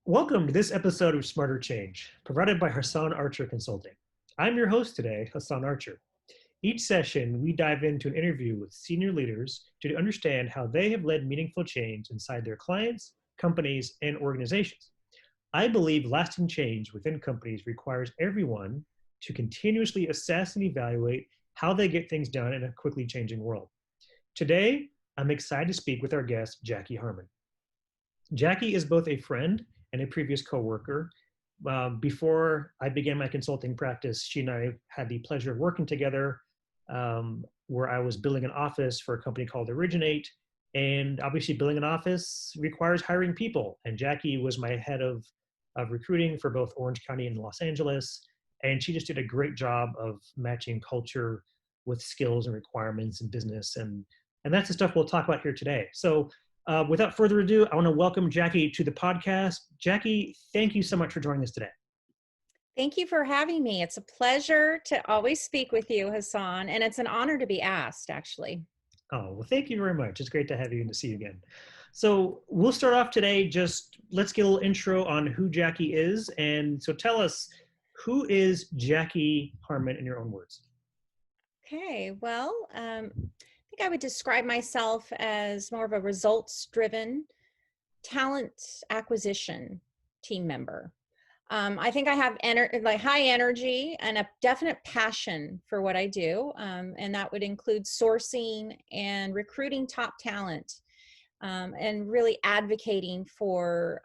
Welcome to this episode of Smarter Change, provided by Hassan Archer Consulting. I'm your host today, Hassan Archer. Each session, we dive into an interview with senior leaders to understand how they have led meaningful change inside their clients, companies, and organizations. I believe lasting change within companies requires everyone to continuously assess and evaluate how they get things done in a quickly changing world. Today, I'm excited to speak with our guest, Jackie Harmon. Jackie is both a friend and a previous coworker. Before I began my consulting practice, she and I had the pleasure of working together, where I was building an office for a company called Originate. And obviously, building an office requires hiring people. And Jackie was my head of recruiting for both Orange County and Los Angeles. And she just did a great job of matching culture with skills and requirements in business. And that's the stuff we'll talk about here today. So without further ado, I want to welcome Jackie to the podcast. Jackie, thank you so much for joining us today. Thank you for having me. It's a pleasure to always speak with you, Hassan, and it's an honor to be asked, actually. Oh, well, thank you very much. It's great to have you and to see you again. So we'll start off today. Just let's get a little intro on who Jackie is. And so tell us, who is Jackie Harmon in your own words? Okay, well, I think I would describe myself as more of a results-driven talent acquisition team member. I think I have high energy and a definite passion for what I do, and that would include sourcing and recruiting top talent, and really advocating for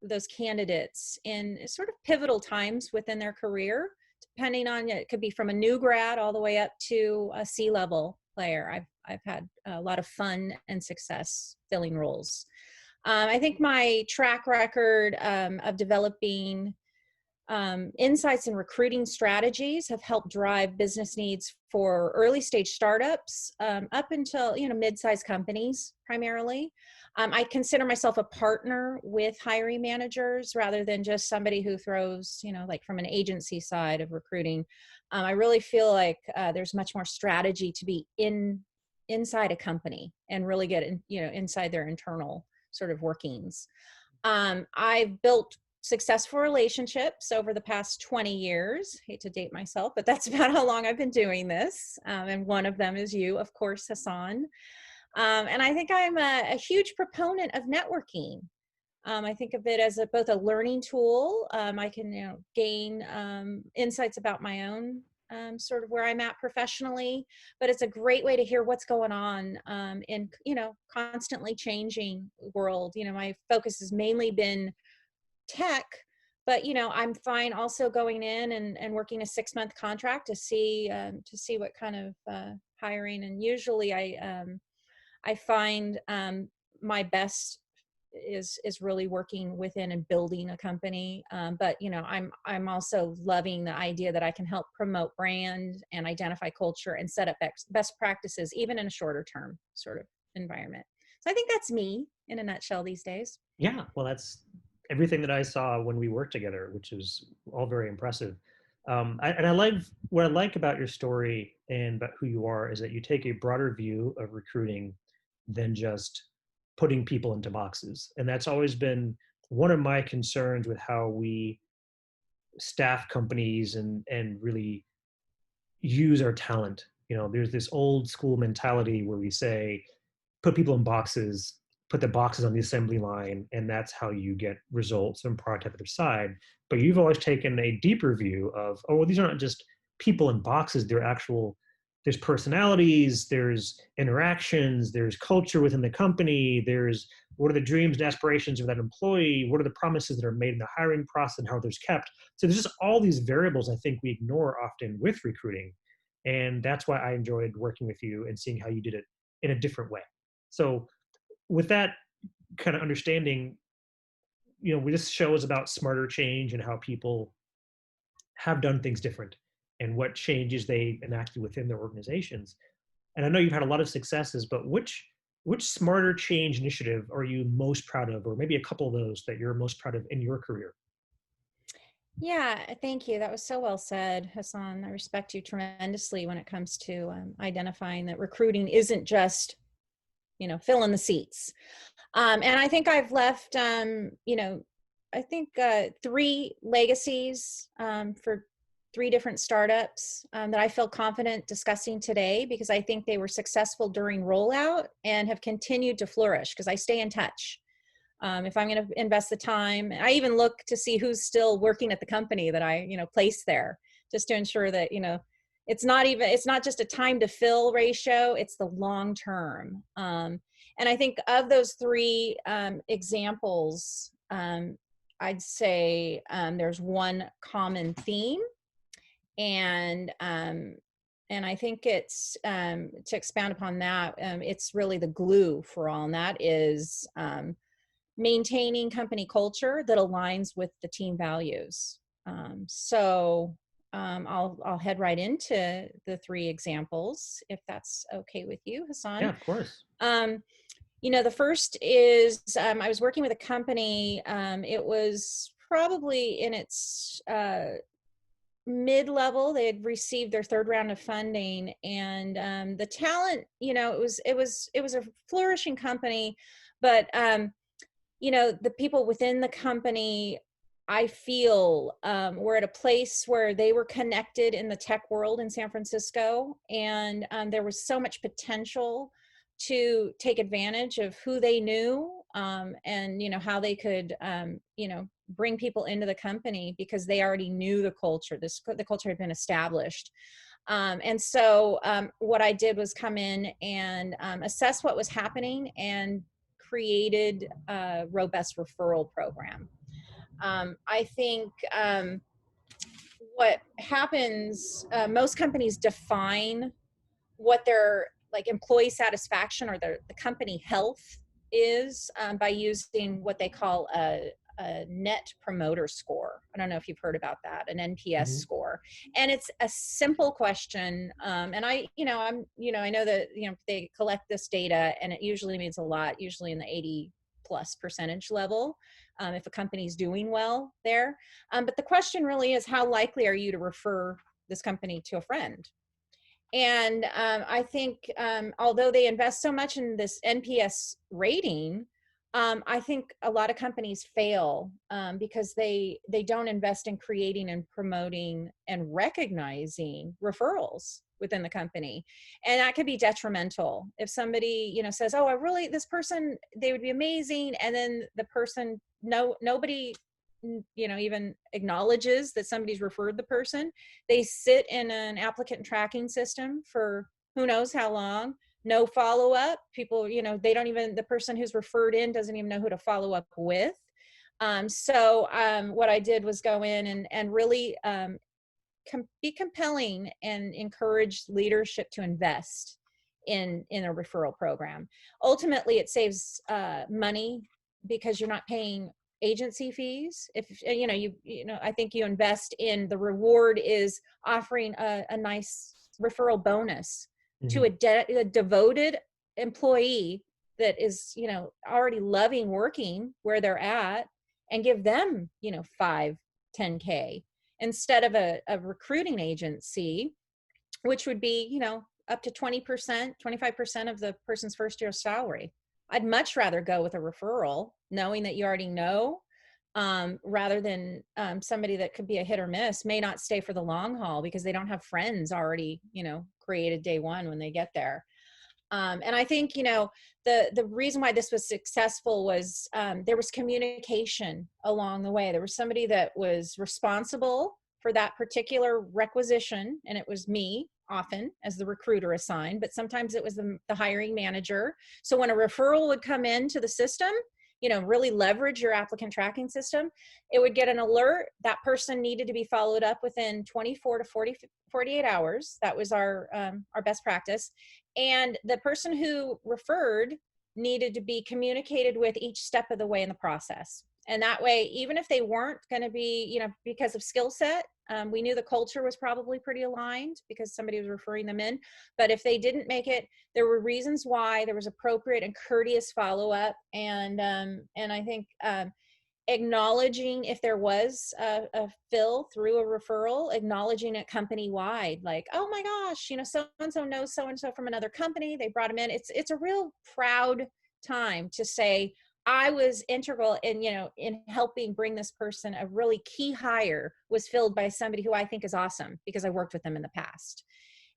those candidates in sort of pivotal times within their career. Depending on, it could be from a new grad all the way up to a C-level player. I've had a lot of fun and success filling roles. I think my track record of developing insights and recruiting strategies have helped drive business needs for early stage startups up until mid-sized companies primarily. I consider myself a partner with hiring managers rather than just somebody who throws, like from an agency side of recruiting. I really feel like there's much more strategy to be inside a company and really get inside their internal sort of workings. I've built successful relationships over the past 20 years. Hate to date myself, but that's about how long I've been doing this. And one of them is you, of course, Hassan. And I think I'm a huge proponent of networking. I think of it as both a learning tool. I can gain insights about my own sort of where I'm at professionally, but it's a great way to hear what's going on in constantly changing world. My focus has mainly been tech, but I'm fine also going in and working a 6-month contract to see what kind of hiring. And usually I find my best is really working within and building a company. But I'm also loving the idea that I can help promote brand and identify culture and set up best practices, even in a shorter term sort of environment. So I think that's me in a nutshell these days. Yeah, well, that's everything that I saw when we worked together, which is all very impressive. And I like what I like about your story and about who you are is that you take a broader view of recruiting than just putting people into boxes. And that's always been one of my concerns with how we staff companies and really use our talent. There's this old school mentality where we say, put people in boxes, put the boxes on the assembly line, and that's how you get results and product at the other side. But you've always taken a deeper view of, oh, well, these are not just people in boxes, there's personalities, there's interactions, there's culture within the company, there's what are the dreams and aspirations of that employee, what are the promises that are made in the hiring process and how those kept. So there's just all these variables I think we ignore often with recruiting. And that's why I enjoyed working with you and seeing how you did it in a different way. So with that kind of understanding, this show is about smarter change and how people have done things different and what changes they enacted within their organizations. And I know you've had a lot of successes, but which smarter change initiative are you most proud of, or maybe a couple of those that you're most proud of in your career? Yeah, thank you. That was so well said, Hassan. I respect you tremendously when it comes to identifying that recruiting isn't just, fill in the seats. And I think I've left, I think 3 legacies for 3 different startups that I feel confident discussing today because I think they were successful during rollout and have continued to flourish because I stay in touch. If I'm going to invest the time, I even look to see who's still working at the company that I, place there, just to ensure that, it's not just a time to fill ratio, it's the long term. And I think of those 3 examples, I'd say there's one common theme, and I think it's to expound upon that, it's really the glue for all, and that is maintaining company culture that aligns with the team values. I'll head right into the 3 examples, if that's okay with you, Yeah, Hassan. of course. The first is I was working with a company. It was probably in its mid-level. They had received their 3rd round of funding, and the talent, it was a flourishing company, but the people within the company, I feel, were at a place where they were connected in the tech world in San Francisco, and there was so much potential to take advantage of who they knew, and how they could bring people into the company because they already knew the culture. The culture had been established. And so what I did was come in and assess what was happening and created a robust referral program. I think what happens, most companies define what their like employee satisfaction or the company health is by using what they call a net promoter score. I don't know if you've heard about that, an NPS Hmm. score. And it's a simple question. And I know that, they collect this data and it usually means a lot, usually in the 80+% level, if a company's doing well there. But the question really is, how likely are you to refer this company to a friend? And I think although they invest so much in this NPS rating, I think a lot of companies fail because they don't invest in creating and promoting and recognizing referrals within the company, and that could be detrimental. If somebody says, "Oh, I really this person, they would be amazing," and then the person, nobody even acknowledges that somebody's referred the person. They sit in an applicant tracking system for who knows how long, no follow-up. People, they don't even, the person who's referred in doesn't even know who to follow up with. What I did was go in and really be compelling and encourage leadership to invest in a referral program. Ultimately, it saves money because you're not paying agency fees. If I think you invest in, the reward is offering a nice referral bonus to Hmm. a devoted employee that is already loving working where they're at, and give them 5-10K instead of a recruiting agency, which would be up to 20%, 25% of the person's first year salary. I'd much rather go with a referral, knowing that you already know, rather than somebody that could be a hit or miss, may not stay for the long haul because they don't have friends already created day one when they get there. And I think the reason why this was successful was there was communication along the way. There was somebody that was responsible for that particular requisition, and it was me often as the recruiter assigned, but sometimes it was the hiring manager. So when a referral would come into the system, really leverage your applicant tracking system, it would get an alert. That person needed to be followed up within 24 to 48 hours. That was our best practice. And the person who referred needed to be communicated with each step of the way in the process. And that way, even if they weren't going to be, because of skill set, we knew the culture was probably pretty aligned because somebody was referring them in. But if they didn't make it, there were reasons why. There was appropriate and courteous follow-up. And I think acknowledging if there was a fill through a referral, acknowledging it company wide, like, oh my gosh, so and so knows so and so from another company, they brought him in. It's a real proud time to say, I was integral in, in helping bring this person. A really key hire was filled by somebody who I think is awesome because I worked with them in the past.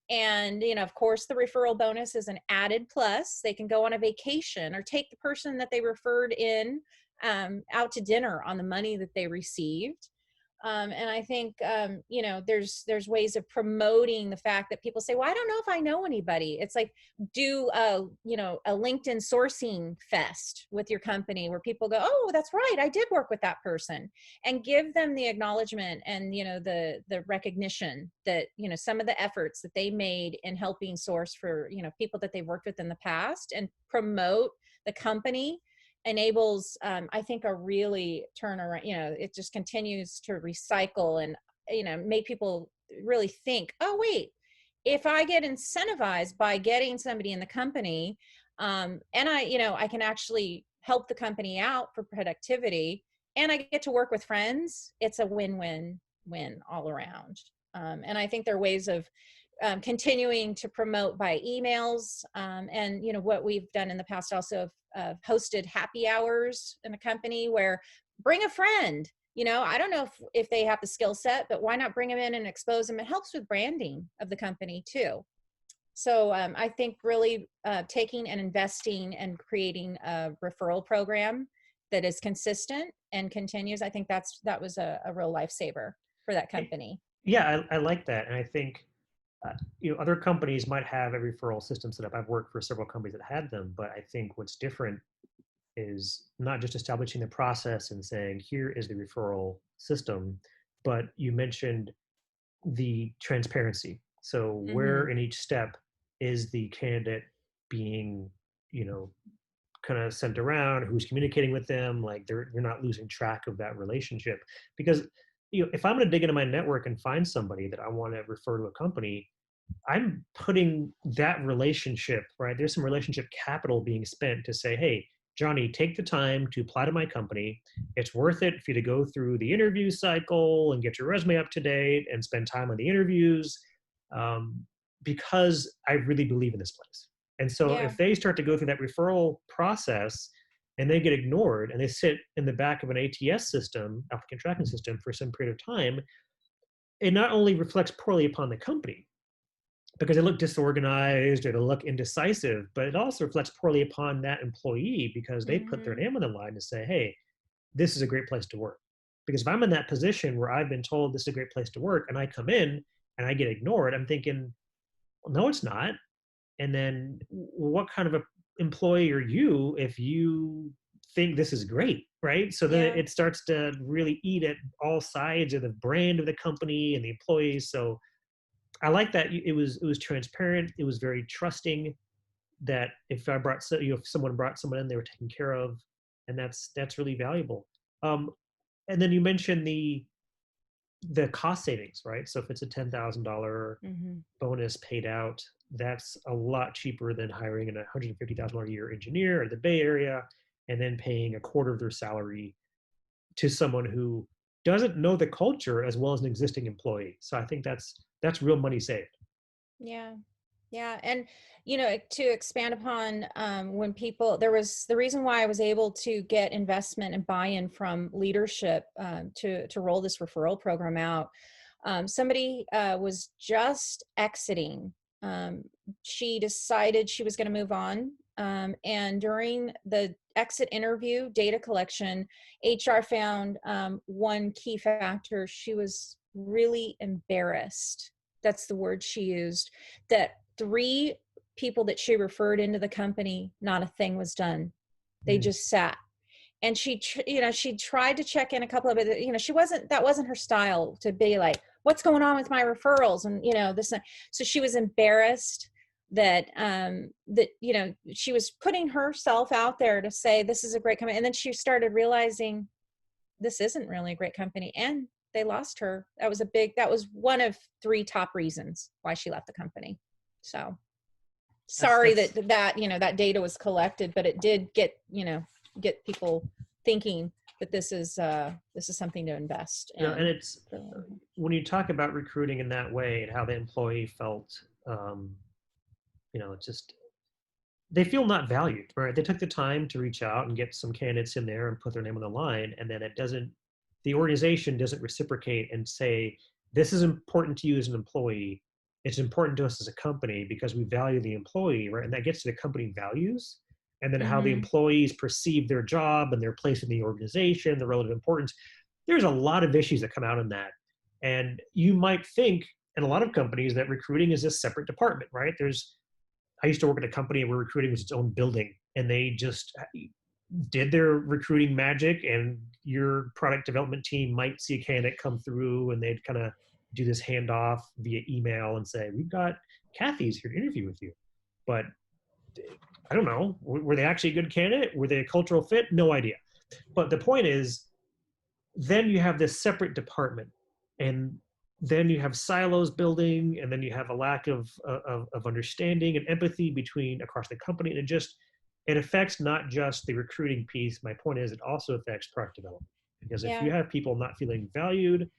And, of course, the referral bonus is an added plus. They can go on a vacation or take the person that they referred in out to dinner on the money that they received. And I think, there's ways of promoting the fact that people say, well, I don't know if I know anybody. It's like, do a LinkedIn sourcing fest with your company where people go, oh, that's right, I did work with that person, and give them the acknowledgement and, the recognition that, some of the efforts that they made in helping source for, people that they've worked with in the past, and promote the company enables, I think, a really turnaround. It just continues to recycle and, make people really think, oh, wait, if I get incentivized by getting somebody in the company, and I can actually help the company out for productivity, and I get to work with friends, it's a win-win-win all around. And I think there are ways of continuing to promote by emails, and what we've done in the past also hosted happy hours in a company where bring a friend. I don't know if they have the skill set, but why not bring them in and expose them? It helps with branding of the company too. So I think really taking and investing and creating a referral program that is consistent and continues, I think that was a real lifesaver for that company. Yeah, I like that. And I think, other companies might have a referral system set up. I've worked for several companies that had them, but I think what's different is not just establishing the process and saying, here is the referral system, but you mentioned the transparency. So where Mm-hmm. in each step is the candidate being, you know, kind of sent around, who's communicating with them, like you're not losing track of that relationship. Because if I'm going to dig into my network and find somebody that I want to refer to a company, I'm putting that relationship, right? There's some relationship capital being spent to say, hey, Johnny, take the time to apply to my company. It's worth it for you to go through the interview cycle and get your resume up to date and spend time on the interviews, um, because I really believe in this place. And so Yeah. if they start to go through that referral process and they get ignored and they sit in the back of an ATS system, applicant tracking system, for some period of time, it not only reflects poorly upon the company, because they look disorganized or they look indecisive, but it also reflects poorly upon that employee because they put their Mm-hmm. name on the line to say, hey, this is a great place to work. Because if I'm in that position where I've been told this is a great place to work and I come in and I get ignored, I'm thinking, well, no, it's not. And then what kind of a employee are you if you think this is great, right? So then Yeah. it starts to really eat at all sides of the brand of the company and the employees. So I like that it was transparent. It was very trusting that if I brought if someone brought someone in, they were taken care of, and that's really valuable. Um, and then you mentioned the cost savings, right? So if it's a $10,000 Mm-hmm. bonus paid out, that's a lot cheaper than hiring an $150,000 a year engineer in the Bay Area and then paying a quarter of their salary to someone who doesn't know the culture as well as an existing employee. So I think that's real money saved. Yeah. Yeah. And, to expand upon, when people, there was the reason why I was able to get investment and buy-in from leadership, to roll this referral program out. Somebody was just exiting. Um, she decided she was going to move on. And during the exit interview, data collection, HR found one key factor. She was really embarrassed. That's the word she used, that 3 people that she referred into the company, not a thing was done. They Mm. just sat. And she tried to check in a couple of it. That wasn't her style to be like, what's going on with my referrals? And, this, so she was embarrassed that she was putting herself out there to say, this is a great company. And then she started realizing this isn't really a great company. And they lost her. That was one of 3 top reasons why she left the company. So That's sorry that's that data was collected, but it did get people thinking that this is something to invest and in. it's when you talk about recruiting in that way and how the employee felt, it's just they feel not valued, right? They took the time to reach out and get some candidates in there and put their name on the line, and then the organization doesn't reciprocate and say, this is important to you as an employee. It's important to us as a company because we value the employee, right? And that gets to the company values and then how the Mm-hmm. employees perceive their job and their place in the organization, the relative importance. There's a lot of issues that come out in that. And you might think in a lot of companies that recruiting is a separate department, right? I used to work at a company where recruiting was its own building, and they just did their recruiting magic. And your product development team might see a candidate come through, and they'd kind of do this handoff via email and say, "We've got Kathy's here to interview with you." But I don't know, were they actually a good candidate? Were they a cultural fit? No idea. But the point is, then you have this separate department, and then you have silos building, and then you have a lack of understanding and empathy between across the company, and it affects not just the recruiting piece. My point is, it also affects product development, because if Yeah. you have people not feeling valued,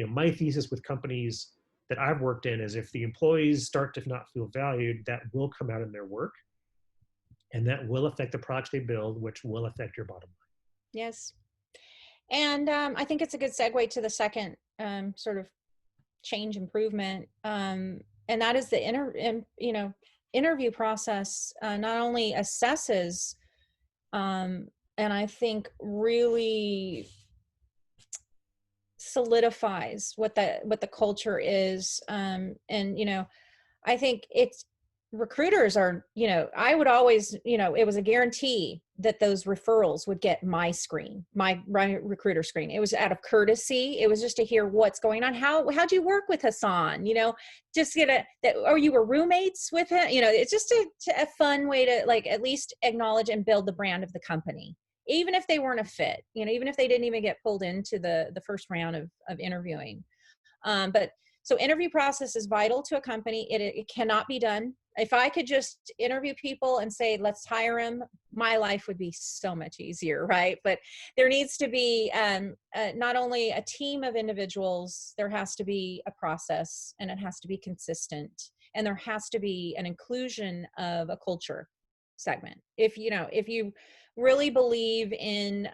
my thesis with companies that I've worked in is if the employees start to not feel valued, that will come out in their work, and that will affect the products they build, which will affect your bottom line. Yes. And I think it's a good segue to the second sort of change improvement, and that is the interview process not only assesses and I think really solidifies what the culture is, and I think it's recruiters are, I would always, it was a guarantee that those referrals would get my recruiter screen. It was out of courtesy. It was just to hear what's going on. How'd you work with Hassan? Just get or you were roommates with him. It's just a fun way to like at least acknowledge and build the brand of the company, even if they weren't a fit, even if they didn't even get pulled into the first round of interviewing. But so interview process is vital to a company. It cannot be done. If I could just interview people and say, let's hire them, my life would be so much easier, right? But there needs to be not only a team of individuals, there has to be a process, and it has to be consistent. And there has to be an inclusion of a culture segment. If you really believe in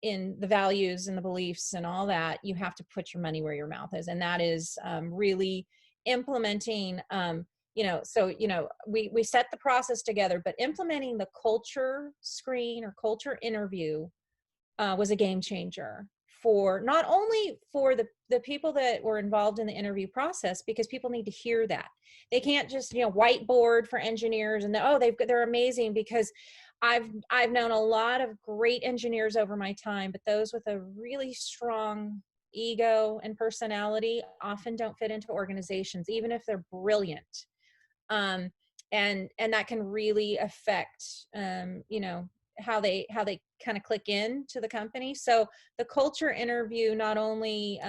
the values and the beliefs and all that, you have to put your money where your mouth is, and that is really implementing. We set the process together, but implementing the culture screen or culture interview was a game changer for not only for the people that were involved in the interview process, because people need to hear that. They can't just whiteboard for engineers and they're amazing, because I've known a lot of great engineers over my time, but those with a really strong ego and personality often don't fit into organizations, even if they're brilliant. um, and that can really affect how they kind of click in to the company. So the culture interview, not only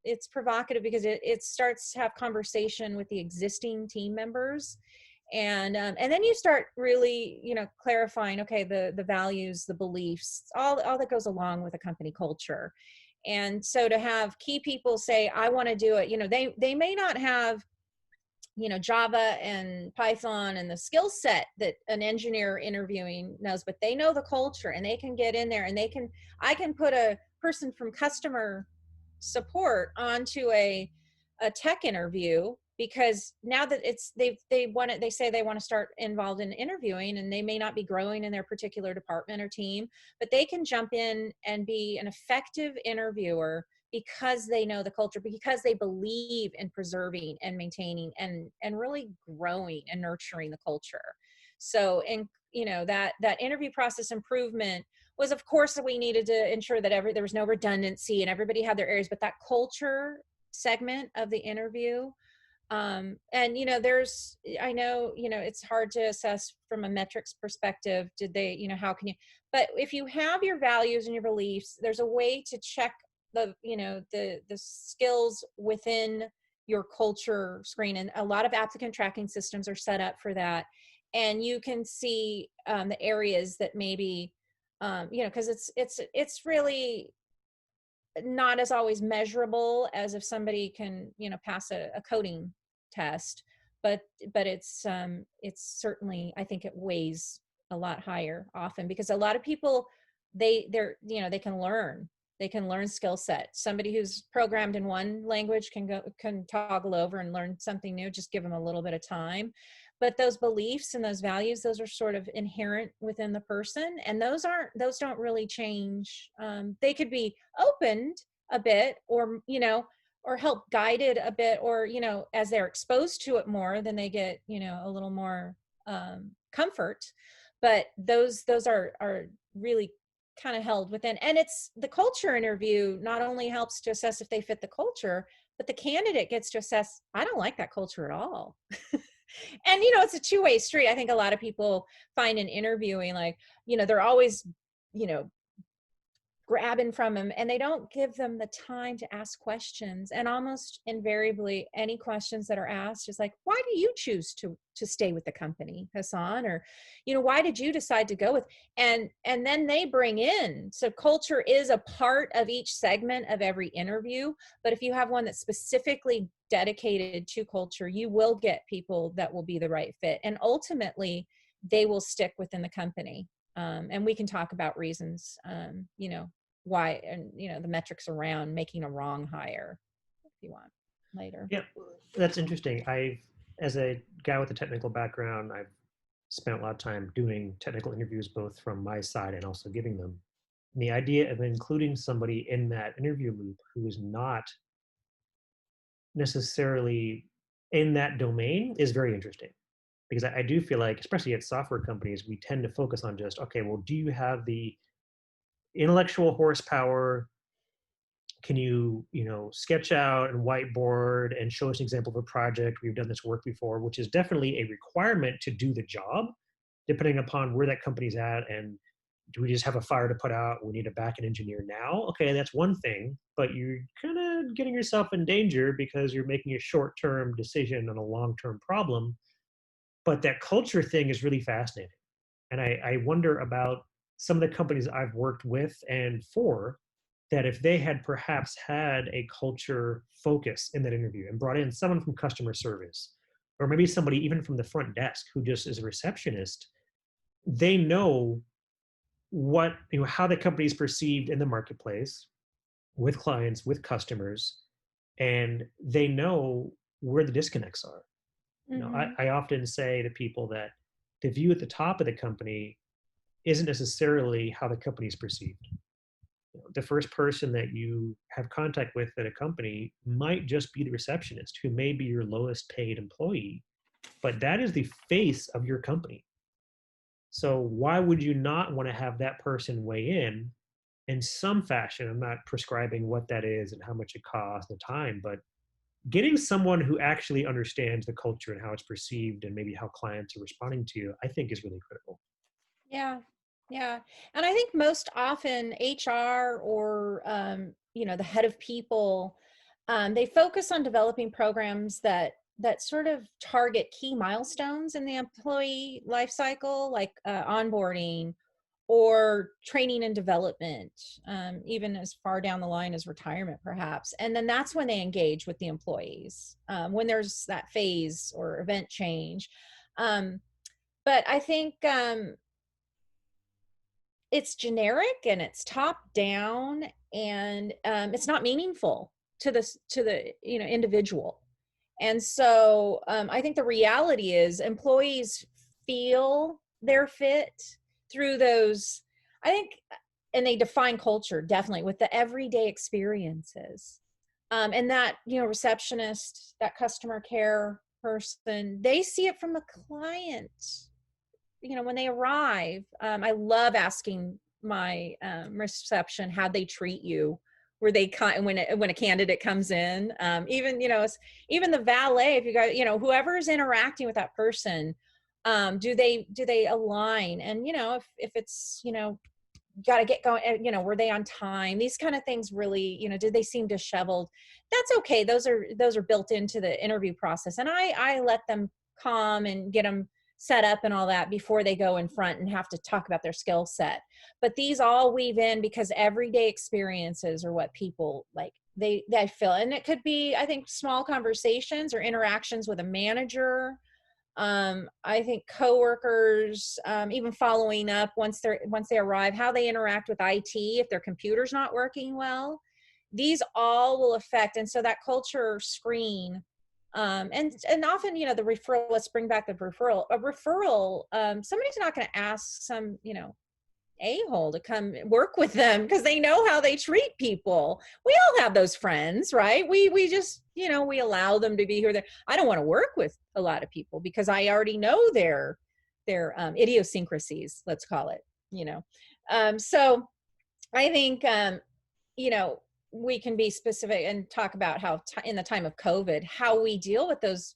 it's provocative because it starts to have conversation with the existing team members, and then you start really clarifying, okay, the values, the beliefs, all that goes along with a company culture. And so to have key people say, I want to do it, they may not have Java and Python and the skill set that an engineer interviewing knows, but they know the culture, and they can get in there, and I can put a person from customer support onto a tech interview, because now that they say they want to start involved in interviewing, and they may not be growing in their particular department or team, but they can jump in and be an effective interviewer because they know the culture, because they believe in preserving and maintaining and really growing and nurturing the culture. So, and that interview process improvement was, of course, that we needed to ensure that there was no redundancy and everybody had their areas, but that culture segment of the interview, and I know it's hard to assess from a metrics perspective. Did they, how can you, but if you have your values and your beliefs, there's a way to check the skills within your culture screen, and a lot of applicant tracking systems are set up for that. And you can see the areas that maybe because it's really not as always measurable as if somebody can pass a coding test, but it's certainly, I think it weighs a lot higher often, because a lot of people, they're they can learn skill set. Somebody who's programmed in one language can toggle over and learn something new. Just give them a little bit of time. But those beliefs and those values, those are sort of inherent within the person, and those don't really change. They could be opened a bit, or or help guided a bit, or as they're exposed to it more, then they get a little more comfort. But those are really kind of held within. And it's the culture interview not only helps to assess if they fit the culture, but the candidate gets to assess, I don't like that culture at all. And it's a two-way street. I think a lot of people find in interviewing, like, they're always you know grabbing from them, and they don't give them the time to ask questions. And almost invariably, any questions that are asked is like, why do you choose to stay with the company, Hassan? Or why did you decide to go with? And then they bring in, so culture is a part of each segment of every interview. But if you have one that's specifically dedicated to culture, you will get people that will be the right fit, and ultimately they will stick within the company. And we can talk about reasons, why, and the metrics around making a wrong hire, if you want, later. Yeah, that's interesting. As a guy with a technical background, I've spent a lot of time doing technical interviews, both from my side and also giving them. And the idea of including somebody in that interview loop who is not necessarily in that domain is very interesting, because I do feel like, especially at software companies, we tend to focus on just, okay, well, do you have the intellectual horsepower? Can you sketch out and whiteboard and show us an example of a project? We've done this work before, which is definitely a requirement to do the job, depending upon where that company's at. And do we just have a fire to put out? We need a backend engineer now. Okay, that's one thing, but you're kind of getting yourself in danger because you're making a short-term decision on a long-term problem. But that culture thing is really fascinating. And I wonder about some of the companies I've worked with and for, that if they had perhaps had a culture focus in that interview and brought in someone from customer service, or maybe somebody even from the front desk who just is a receptionist, they know how the company is perceived in the marketplace, with clients, with customers, and they know where the disconnects are. Mm-hmm. I often say to people that the view at the top of the company isn't necessarily how the company is perceived. The first person that you have contact with at a company might just be the receptionist, who may be your lowest paid employee, but that is the face of your company. So why would you not want to have that person weigh in some fashion? I'm not prescribing what that is and how much it costs, the time, but getting someone who actually understands the culture and how it's perceived and maybe how clients are responding to you, I think is really critical. Yeah, yeah. And I think most often HR, or the head of people, they focus on developing programs that sort of target key milestones in the employee life cycle, like onboarding or training and development, even as far down the line as retirement, perhaps. And then that's when they engage with the employees, when there's that phase or event change. Um, but I think it's generic and it's top down, and it's not meaningful to the individual. And so I think the reality is employees feel their fit through those, I think, and they define culture definitely with the everyday experiences. And that, receptionist, that customer care person, they see it from the client, when they arrive. I love asking my reception how they treat you. Were they when a candidate comes in, even even the valet, if you guys, whoever's interacting with that person, do they align? And if it's got to get going, were they on time? These kind of things really, did they seem disheveled? That's okay. Those are built into the interview process, and I let them calm and get them set up and all that before they go in front and have to talk about their skill set. But these all weave in because everyday experiences are what people like they feel. And it could be, I think, small conversations or interactions with a manager. I think coworkers, even following up once they arrive, how they interact with IT if their computer's not working well. These all will affect, and so that culture screen, and often, the referral. Let's bring back the referral. A referral, somebody's not going to ask some, a-hole to come work with them because they know how they treat people. We all have those friends, right? We just, we allow them to be here. There. I don't want to work with a lot of people because I already know their idiosyncrasies, let's call it, so I think, you know, we can be specific and talk about how in the time of COVID, how we deal with those,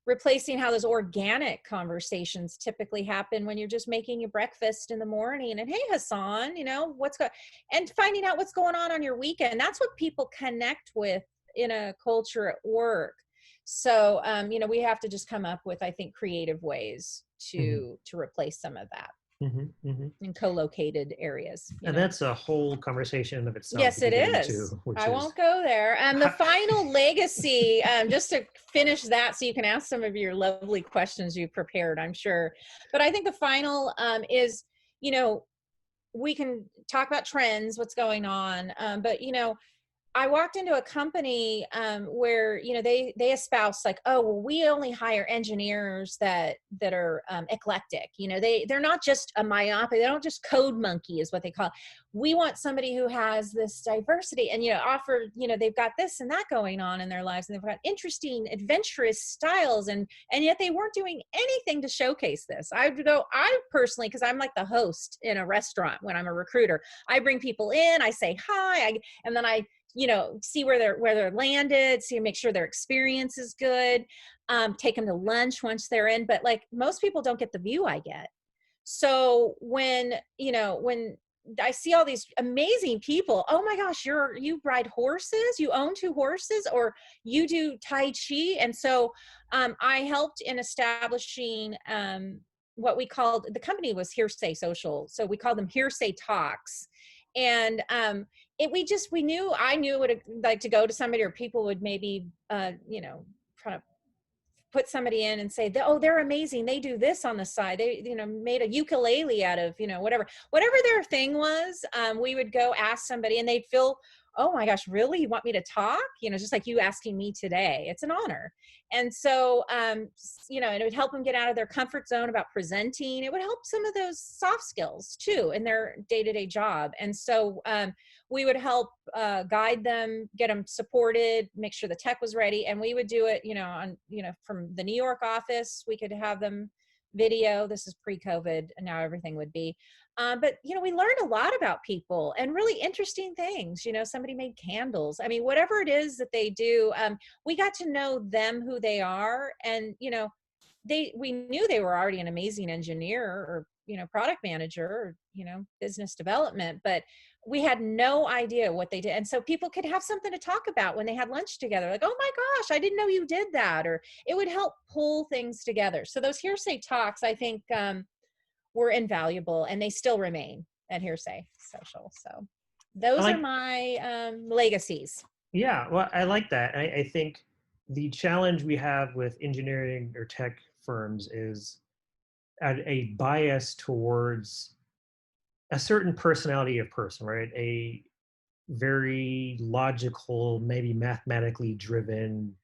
replacing how those organic conversations typically happen when you're just making your breakfast in the morning and, hey, Hassan, what's going, and finding out what's going on your weekend. That's what people connect with in a culture at work. So, we have to just come up with, I think, creative ways Mhm. to replace some of that Mhm. Mhm. in co-located areas. And that's a whole conversation of itself we Yes, could it get is. into, which I is won't go there. The final legacy, just to finish that, so you can ask some of your lovely questions you've prepared, I'm sure. But I think the final is, we can talk about trends, what's going on. But, I walked into a company where they espouse like, oh well, we only hire engineers that are eclectic. They're not just a myopic. They don't just code monkey is what they call it. We want somebody who has this diversity and offer, they've got this and that going on in their lives, and they've got interesting adventurous styles, and yet they weren't doing anything to showcase this. I personally, because I'm like the host in a restaurant when I'm a recruiter, I bring people in, I say hi, and then I see where they're landed, see, make sure their experience is good, take them to lunch once they're in. But like most people don't get the view I get. So when I see all these amazing people, oh my gosh, you ride horses, you own two horses, or you do Tai Chi. And so I helped in establishing what we called, the company was Hearsay Social. So we called them Hearsay Talks. And we knew, I knew would like to go to somebody, or people would maybe, try to put somebody in and say, oh, they're amazing, they do this on the side, they made a ukulele out of whatever their thing was. We would go ask somebody and they'd feel, oh my gosh, really, you want me to talk, just like you asking me today, it's an honor. And so it would help them get out of their comfort zone about presenting. It would help some of those soft skills too in their day-to-day job. And so we would help guide them, get them supported, make sure the tech was ready. And we would do it, from the New York office. We could have them video. This is pre-COVID, and now everything would be. But, we learned a lot about people and really interesting things. Somebody made candles. I mean, whatever it is that they do, we got to know them, who they are. And, we knew they were already an amazing engineer, or product manager, or business development, but we had no idea what they did. And so people could have something to talk about when they had lunch together, like, oh my gosh, I didn't know you did that. Or it would help pull things together. So those Hearsay Talks, I think, were invaluable, and they still remain at Hearsay Social. So I those are like, my legacies. yeah, well, I like that. I think the challenge we have with engineering or tech firms is a bias towards a certain personality of person, right? A very logical, maybe mathematically driven,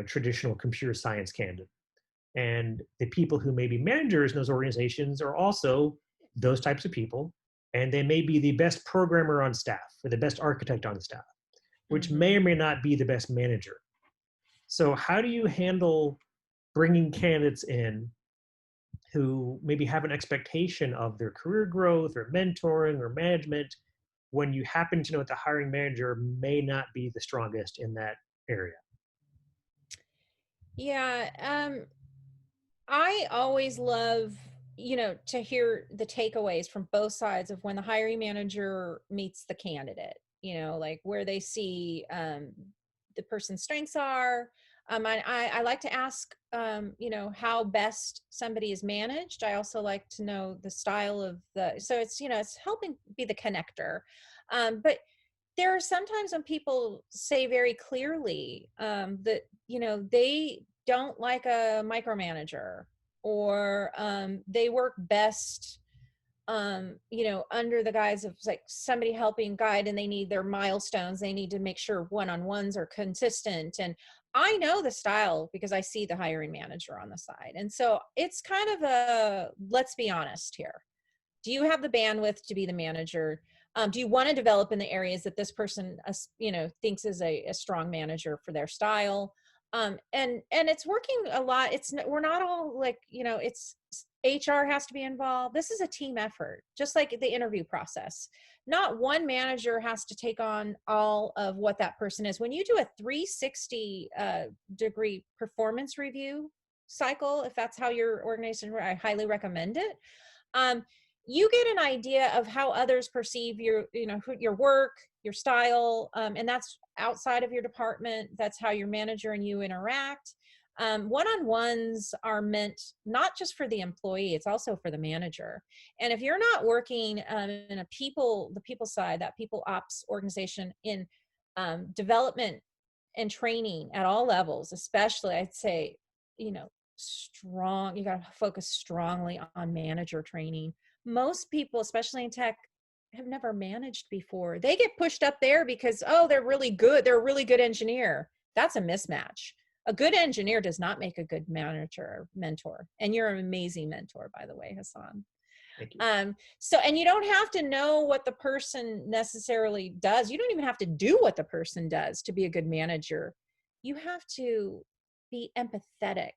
traditional computer science candidate. And the people who may be managers in those organizations are also those types of people. And they may be the best programmer on staff or the best architect on staff, which may or Mm-hmm. may not be the best manager. So, how do you handle bringing candidates in who maybe have an expectation of their career growth or mentoring or management when you happen to know that the hiring manager may not be the strongest in that area? Yeah. I always love, to hear the takeaways from both sides of when the hiring manager meets the candidate, like where they see the person's strengths are. I like to ask, how best somebody is managed. I also like to know the style of so it's, it's helping be the connector. But there are sometimes when people say very clearly that, they don't like a micromanager, or they work best under the guise of like somebody helping guide, and they need their milestones. They need to make sure one-on-ones are consistent. And I know the style because I see the hiring manager on the side. And so it's kind of let's be honest here. Do you have the bandwidth to be the manager? Do you want to develop in the areas that this person, thinks is a strong manager for their style? And it's working a lot. We're not all like, it's HR has to be involved. This is a team effort, just like the interview process. Not one manager has to take on all of what that person is. When you do a 360 degree performance review cycle, if that's how your organization, I highly recommend it. You get an idea of how others perceive your work, your style, and that's outside of your department. That's how your manager and you interact. One-on-ones are meant not just for the employee, it's also for the manager. And if you're not working in the people side, that people ops organization, in development and training at all levels, especially, I'd say, you got to focus strongly on manager training. Most people, especially in tech, have never managed before. They get pushed up there because, oh, they're really good. They're a really good engineer. That's a mismatch. A good engineer does not make a good manager or mentor. And you're an amazing mentor, by the way, Hassan. Thank you. And you don't have to know what the person necessarily does. You don't even have to do what the person does to be a good manager. You have to be empathetic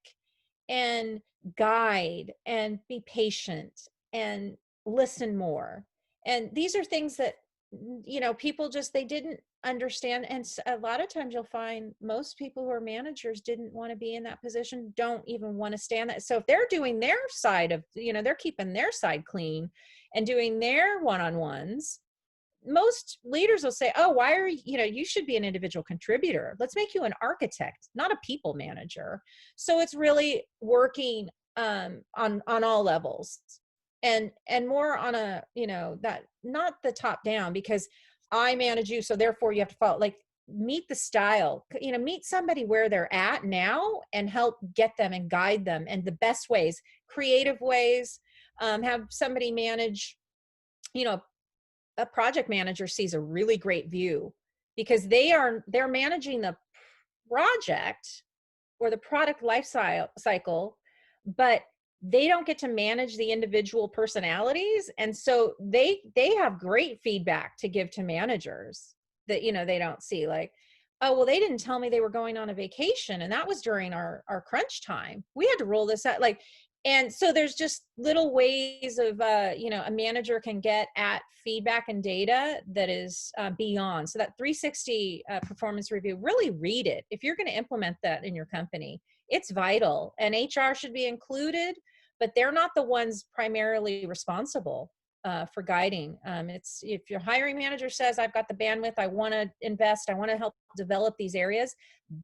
and guide and be patient and listen more. And these are things that, people just, they didn't understand. And a lot of times you'll find most people who are managers didn't want to be in that position, don't even want to stand that. So if they're doing their side of, they're keeping their side clean and doing their one-on-ones, most leaders will say, oh, why are you should be an individual contributor. Let's make you an architect, not a people manager. So it's really working on all levels, and more on a, that, not the top down, because I manage you, so therefore you have to follow, like, meet the style, meet somebody where they're at now and help get them and guide them in the best ways, creative ways. Have somebody manage, a project manager sees a really great view because they're managing the project or the product life cycle, but they don't get to manage the individual personalities. And so they have great feedback to give to managers that, they don't see, like, oh, well, they didn't tell me they were going on a vacation, and that was during our crunch time. We had to roll this out. Like, and so there's just little ways of, a manager can get at feedback and data that is beyond. So that 360 performance review, really read it. If you're going to implement that in your company, it's vital, and HR should be included, but they're not the ones primarily responsible for guiding. It's, if your hiring manager says, I've got the bandwidth, I want to invest, I want to help develop these areas,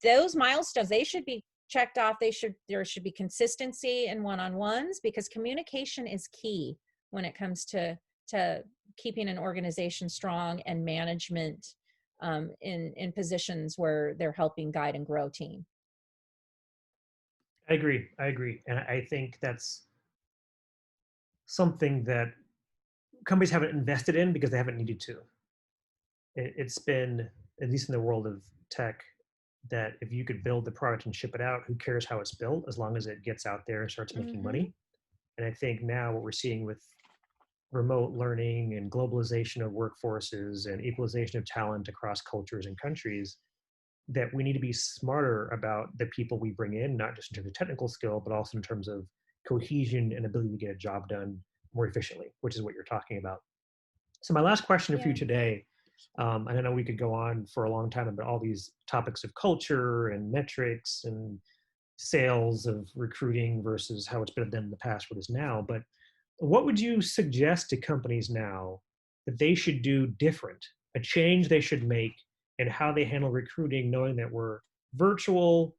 those milestones, they should be checked off. There should be consistency in one-on-ones, because communication is key when it comes to keeping an organization strong and management in positions where they're helping guide and grow team. I agree. And I think that's something that companies haven't invested in because they haven't needed to. It's been, at least in the world of tech, that if you could build the product and ship it out, who cares how it's built, as long as it gets out there and starts making money. And I think now what we're seeing with remote learning and globalization of workforces and equalization of talent across cultures and countries, that we need to be smarter about the people we bring in, not just in terms of technical skill, but also in terms of cohesion and ability to get a job done more efficiently, which is what you're talking about. So my last question for you today, and I know we could go on for a long time about all these topics of culture and metrics and sales of recruiting versus how it's been done in the past, what is now, but what would you suggest to companies now that they should do different, a change they should make in how they handle recruiting, knowing that we're virtual,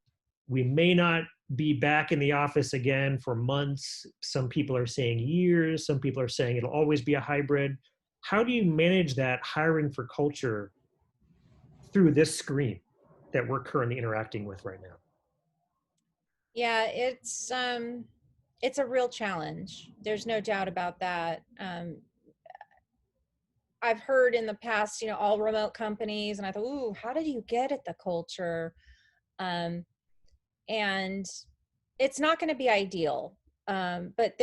we may not be back in the office again for months. Some people are saying years, some people are saying it'll always be a hybrid. How do you manage that hiring for culture through this screen that we're currently interacting with right now? Yeah, it's a real challenge. There's no doubt about that. I've heard in the past, all remote companies, and I thought, ooh, how did you get at the culture? Um, and it's not going to be ideal. But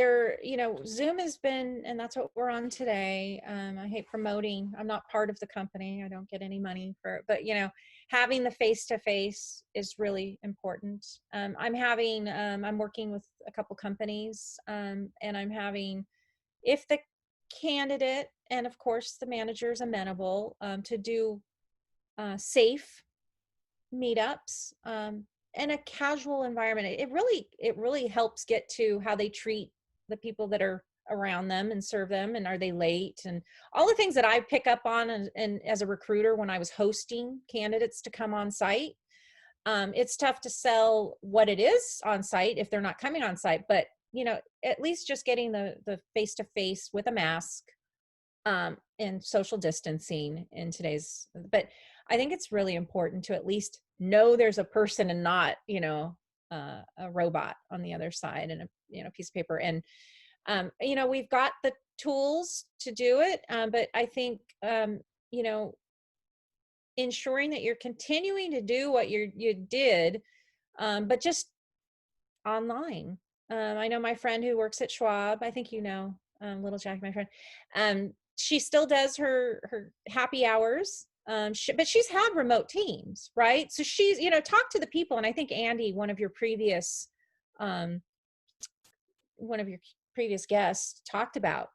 Zoom has been, and that's what we're on today. I hate promoting. I'm not part of the company. I don't get any money for it, but having the face-to-face is really important. I'm working with a couple companies, and I'm having, if the candidate and of course the manager is amenable, to do safe meetups, in a casual environment. It really helps get to how they treat the people that are around them and serve them, and are they late, and all the things that I pick up on, and as a recruiter when I was hosting candidates to come on site. It's tough to sell what it is on site if they're not coming on site, but at least just getting the face to face with a mask, and social distancing in today's, but I think it's really important to at least know there's a person and not, a robot on the other side, and a, piece of paper. And, we've got the tools to do it. But I think, you know, ensuring that you're continuing to do what you did, but just online. I know my friend who works at Schwab. I think little Jackie, my friend. She still does her happy hours, but she's had remote teams, right? So she's talk to the people, and I think Andy, um, one of your previous guests, talked about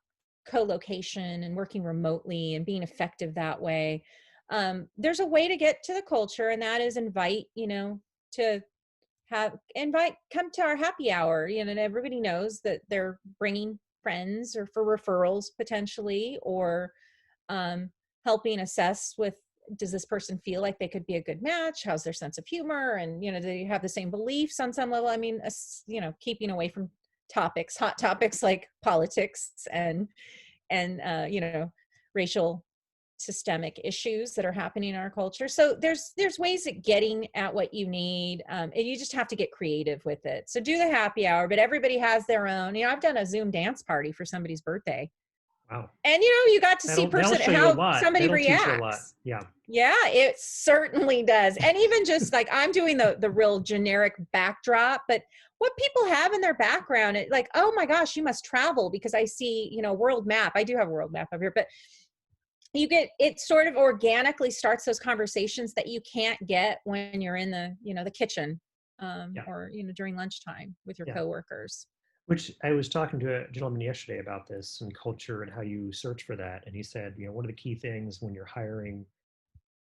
co-location and working remotely and being effective that way. There's a way to get to the culture, and that is invite to come to our happy hour, and everybody knows that they're bringing friends or for referrals potentially, or helping assess with, does this person feel like they could be a good match? How's their sense of humor? And do they have the same beliefs on some level? I mean, keeping away from hot topics like politics and racial systemic issues that are happening in our culture. So there's ways of getting at what you need, and you just have to get creative with it. So do the happy hour, but everybody has their own. I've done a Zoom dance party for somebody's birthday, Wow. and you got to see That'll show you a how lot. somebody That'll teach you a lot. reacts. Yeah. Yeah, it certainly does. And even just like, I'm doing the real generic backdrop, but what people have in their background, like, oh my gosh, you must travel, because I see, world map. I do have a world map up here, but it sort of organically starts those conversations that you can't get when you're in the kitchen, Yeah. or during lunchtime with your Yeah. coworkers. Which I was talking to a gentleman yesterday about this and culture and how you search for that. And he said, one of the key things when you're hiring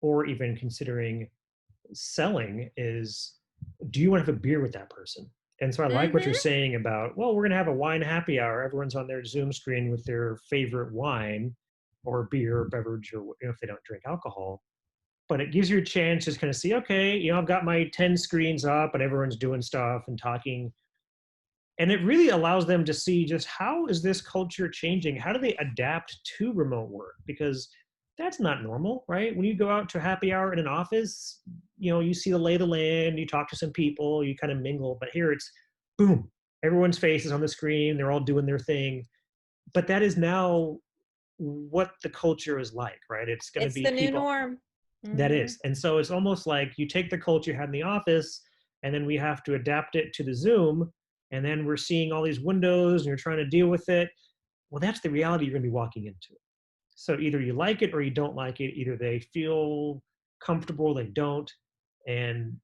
or even considering selling is, do you want to have a beer with that person? And so I like what you're Mm-hmm. saying about, well, we're going to have a wine happy hour. Everyone's on their Zoom screen with their favorite wine or beer or beverage, or if they don't drink alcohol. But it gives you a chance to kind of see, okay, I've got my 10 screens up and everyone's doing stuff and talking. And it really allows them to see just how is this culture changing? How do they adapt to remote work? Because that's not normal, right? When you go out to a happy hour in an office, you see the lay of the land, you talk to some people, you kind of mingle. But here it's boom, everyone's face is on the screen, they're all doing their thing. But that is now what the culture is like, right? It's going to It's be the new people. norm. That Mm-hmm. is. And so it's almost like you take the culture you had in the office, and then we have to adapt it to the Zoom. And then we're seeing all these windows and you're trying to deal with it. Well, that's the reality you're going to be walking into. So either you like it or you don't like it. Either they feel comfortable, they don't. And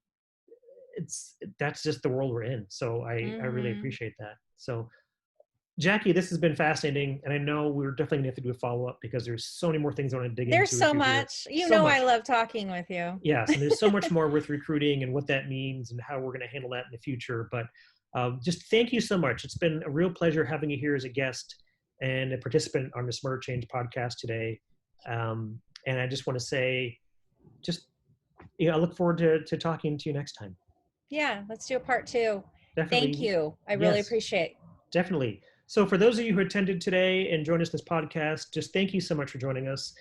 that's just the world we're in. So I really Mm-hmm. appreciate that. So Jackie, this has been fascinating. And I know we're definitely going to have to do a follow-up because there's so many more things I want to dig There's into with so you here. much. So I much. love talking with you. Yes, and there's so much more with recruiting and what that means and how we're going to handle that in the future. But just thank you so much. It's been a real pleasure having you here as a guest and a participant on the Smart Change podcast today. And I just want to say, just I look forward to talking to you next time. Yeah, let's do a part 2. Thank Definitely, you. I really yes, appreciate. definitely. So for those of you who attended today and joined us in this podcast, just thank you so much for joining us.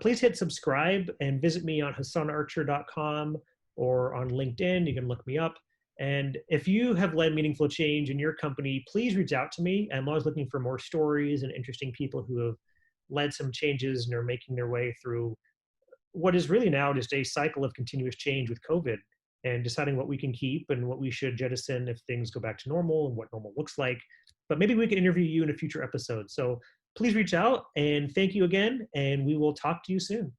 Please hit subscribe and visit me on hassanarcher.com or on LinkedIn. You can look me up. And if you have led meaningful change in your company, please reach out to me. I'm always looking for more stories and interesting people who have led some changes and are making their way through what is really now just a cycle of continuous change with COVID, and deciding what we can keep and what we should jettison if things go back to normal and what normal looks like. But maybe we can interview you in a future episode. So please reach out, and thank you again. And we will talk to you soon.